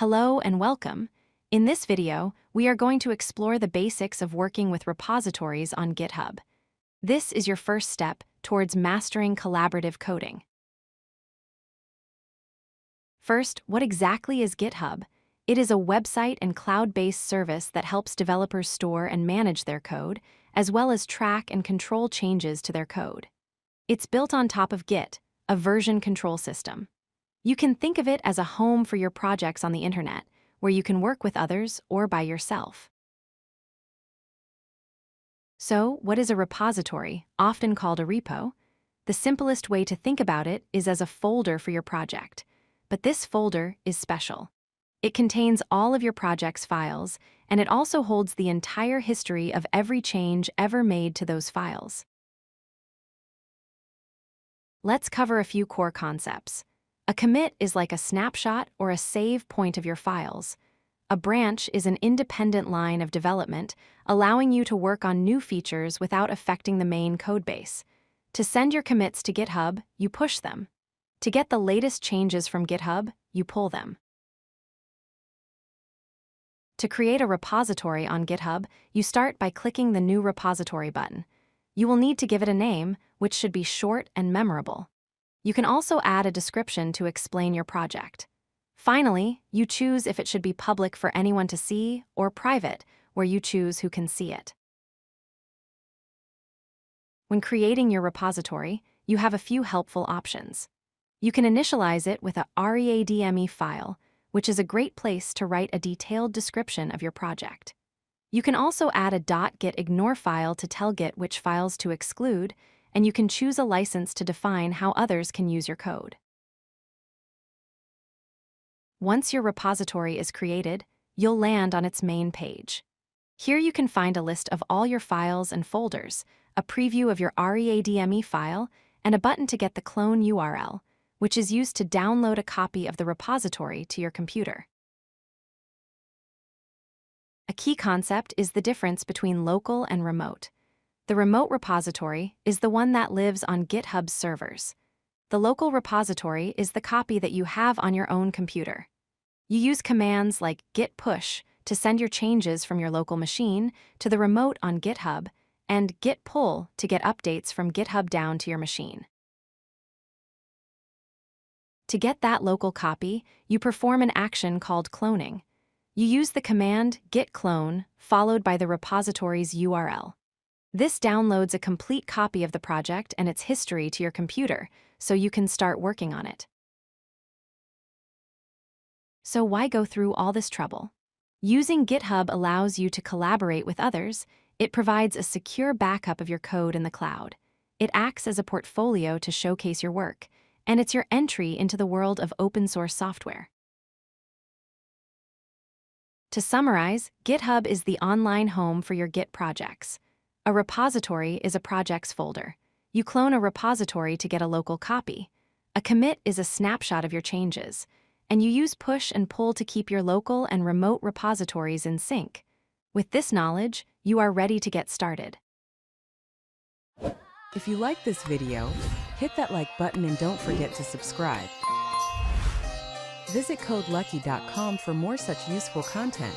Hello and welcome. In this video, we are going to explore the basics of working with repositories on GitHub. This is your first step towards mastering collaborative coding. First, what exactly is GitHub? It is a website and cloud-based service that helps developers store and manage their code, as well as track and control changes to their code. It's built on top of Git, a version control system. You can think of it as a home for your projects on the internet, where you can work with others or by yourself. So, what is a repository, often called a repo? The simplest way to think about it is as a folder for your project. But this folder is special. It contains all of your project's files, and it also holds the entire history of every change ever made to those files. Let's cover a few core concepts. A commit is like a snapshot or a save point of your files. A branch is an independent line of development, allowing you to work on new features without affecting the main codebase. To send your commits to GitHub, you push them. To get the latest changes from GitHub, you pull them. To create a repository on GitHub, you start by clicking the New Repository button. You will need to give it a name, which should be short and memorable. You can also add a description to explain your project. Finally, you choose if it should be public for anyone to see or private, where you choose who can see it. When creating your repository, you have a few helpful options. You can initialize it with a readme file, which is a great place to write a detailed description of your project. You can also add a .gitignore file to tell Git which files to exclude, and you can choose a license to define how others can use your code. Once your repository is created, you'll land on its main page. Here you can find a list of all your files and folders, a preview of your readme file, and a button to get the clone URL, which is used to download a copy of the repository to your computer. A key concept is the difference between local and remote. The remote repository is the one that lives on GitHub's servers. The local repository is the copy that you have on your own computer. You use commands like git push to send your changes from your local machine to the remote on GitHub, and git pull to get updates from GitHub down to your machine. To get that local copy, you perform an action called cloning. You use the command git clone followed by the repository's URL. This downloads a complete copy of the project and its history to your computer, so you can start working on it. So why go through all this trouble? Using GitHub allows you to collaborate with others. It provides a secure backup of your code in the cloud. It acts as a portfolio to showcase your work, and it's your entry into the world of open-source software. To summarize, GitHub is the online home for your Git projects. A repository is a project's folder. You clone a repository to get a local copy. A commit is a snapshot of your changes. And you use push and pull to keep your local and remote repositories in sync. With this knowledge, you are ready to get started. If you like this video, hit that like button and don't forget to subscribe. Visit codelucky.com for more such useful content.